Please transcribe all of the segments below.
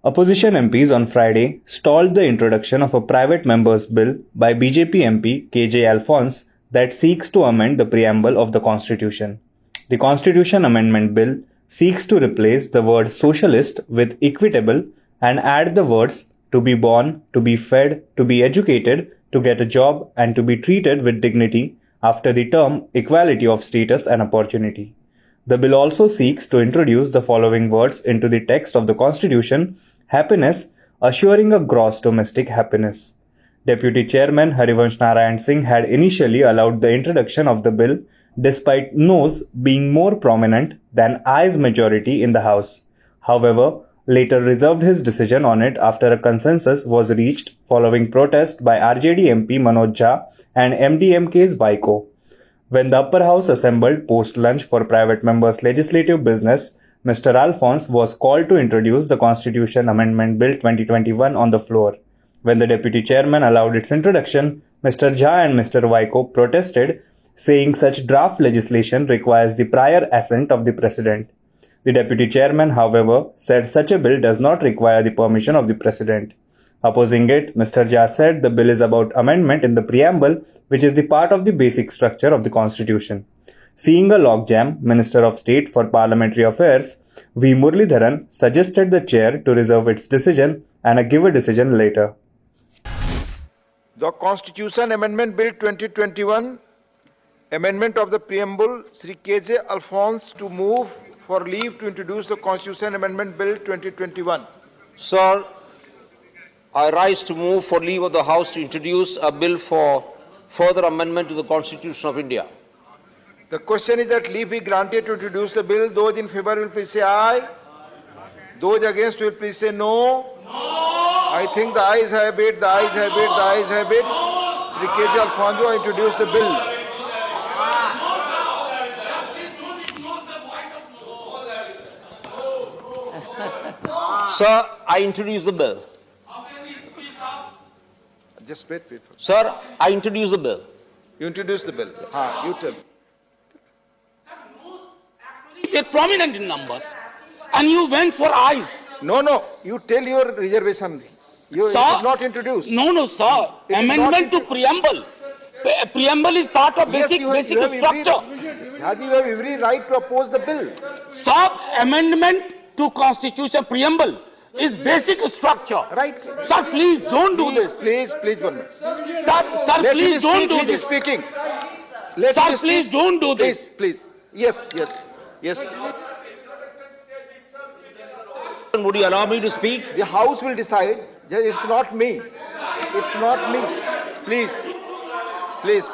Opposition MPs on Friday stalled the introduction of a private member's bill by BJP MP KJ Alphonse that seeks to amend the preamble of the Constitution. The Constitution Amendment Bill seeks to replace the word socialist with equitable and add the words to be born, to be fed, to be educated, to get a job, and to be treated with dignity after the term equality of status and opportunity. The bill also seeks to introduce the following words into the text of the Constitution: happiness, assuring a gross domestic happiness. Deputy Chairman Harivansh Narayan Singh had initially allowed the introduction of the bill despite no's being more prominent than ayes majority in the House. However, later reserved his decision on it after a consensus was reached following protest by RJD MP Manoj Jha and MDMK's Vaiko. When the upper house assembled post-lunch for private members' legislative business, Mr. Alphonse was called to introduce the Constitution Amendment Bill 2021 on the floor. When the deputy chairman allowed its introduction, Mr. Jha and Mr. Vaiko protested, saying such draft legislation requires the prior assent of the president. The deputy chairman, however, said such a bill does not require the permission of the president. Opposing it, Mr. Jha said the bill is about amendment in the preamble, which is the part of the basic structure of the Constitution. Seeing a logjam, Minister of State for Parliamentary Affairs V. Muralidharan suggested the chair to reserve its decision and give a decision later. The Constitution Amendment Bill 2021, Amendment of the Preamble, Sri KJ Alphonse to move for leave to introduce the Constitution Amendment Bill 2021. Sir, I rise to move for leave of the House to introduce a bill for further amendment to the Constitution of India. The question is that leave be granted to introduce the bill. Those in favor will please say aye. Those against will please say no. I think the ayes have it, the ayes have it, the ayes have it. Sri KJ Alphonse introduce the bill. Sir, I introduce the bill. Just wait. Sir, I introduce the bill. You introduce the bill. You tell. They're prominent in numbers, and you went for ayes. No. You tell your reservation. It is not introduced. No, sir. Amendment to preamble. Preamble is part of basic structure. Haji, you have every right to oppose the bill. Sir, amendment to Constitution preamble is basic structure. Right. Sir, please don't do this. Please, 1 minute. Sir, please don't do this. Speaking. Sir, please don't do this. Please. Yes. Would you allow me to speak? The House will decide. It's not me. It's not me. Please.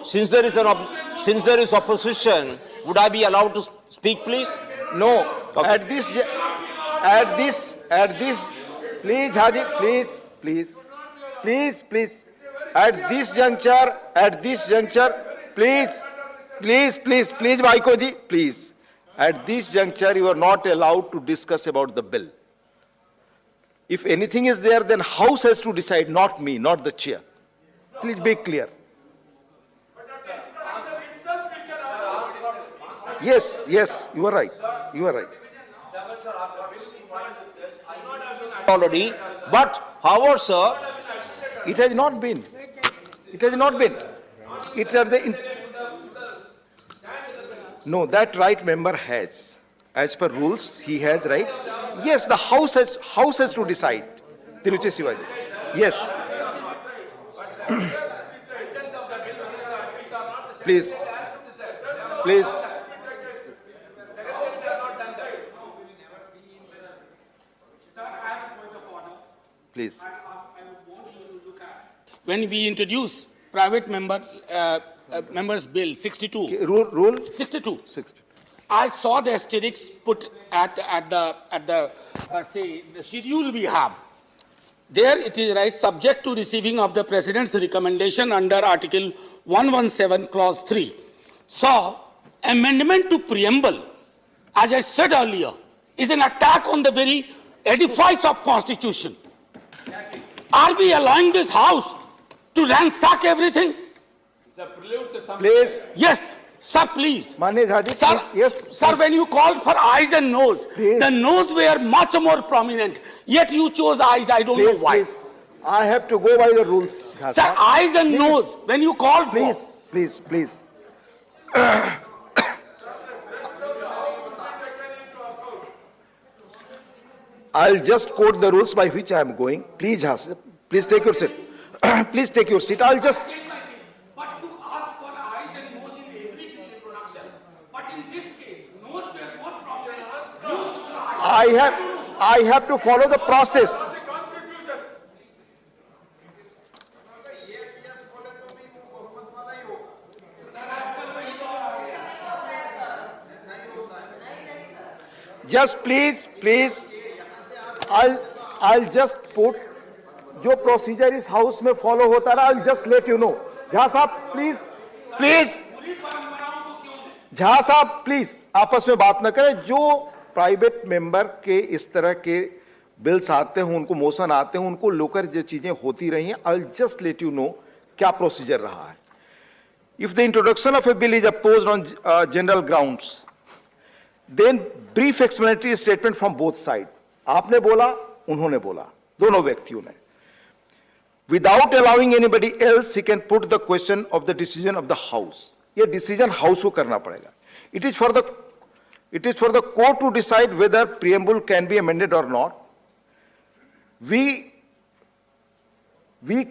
Since there is opposition, would I be allowed to speak, please? No. Okay. At this, please, Haji, please. At this juncture, please, Vaiko ji, please. At this juncture, you are not allowed to discuss about the bill. If anything is there, then House has to decide, not me, not the chair. Please be clear. Yes, you are right. Already, but however, sir, It has not been. No, that right member has. As per rules, he has right. Yes, the House has to decide. Tiruchi Sivaji. Yes. Please. When we introduce private members bill 62. Rule 62. I saw the asterisks put at the schedule we have. There it is right, subject to receiving of the President's recommendation under Article 117, Clause 3. So, amendment to preamble, as I said earlier, is an attack on the very edifice of Constitution. Are we allowing this House to ransack everything? Please. Yes. Sir, please. Manya Jhaji, Sir, please, yes. Sir, when you called for eyes and nose, Please. the nose were much more prominent. Yet you chose eyes. I don't know Please, why. please. I have to go by the rules. Sir, eyes and nose, when you called Please, for. please, please. I'll just quote the rules by which I am going. Please, please take your seat. Please take your seat. I'll just. But you asked for eyes and nose in every introduction. But in this case, nose were more prominent. You chose eyes. I have to follow the process. Just please, I'll just put जो procedure इस house में follow होता रहा, I'll just let you know. Jha साहब please Jha साहब please आपस में बात न करें. जो प्राइवेट मेंबर के इस तरह के बिल्स आते हैं, उनको मोशन आते हैं, उनको लेकर जो चीजें होती रही हैं, I'll just let you know क्या प्रोसीजर रहा है. If the introduction of a bill is opposed on general grounds, then brief explanatory statement from both sides. आपने बोला, उन्होंने बोला, दोनों व्यक्तियों ने. Without allowing anybody else, he can put the question of the decision of the house. ये decision house को करना पड़ेगा. It is for the court to decide whether preamble can be amended or not. We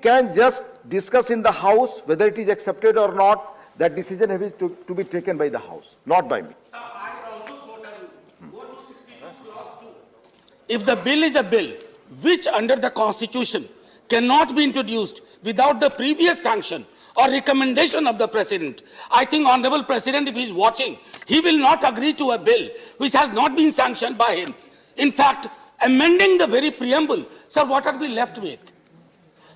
can just discuss in the house whether it is accepted or not. That decision is to be taken by the house, not by me. Sir, I also quote a rule. Go to 62 clause 2. If the bill is a bill which under the constitution cannot be introduced without the previous sanction or recommendation of the president, I think honorable president, if he is watching, he will not agree to a bill which has not been sanctioned by him. In fact, amending the very preamble, sir, what are we left with?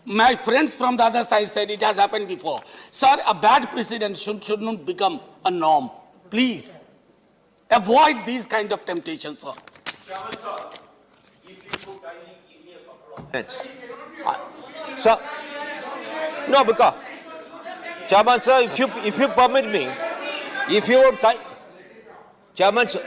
My friends from the other side said it has happened before. Sir, a bad precedent should not become a norm. Please, avoid these kind of temptations, sir. Chairman, sir, if you could kindly give me a couple of minutes. Sir, no, because, Chairman, sir, if you permit me, if you would, Chairman, sir,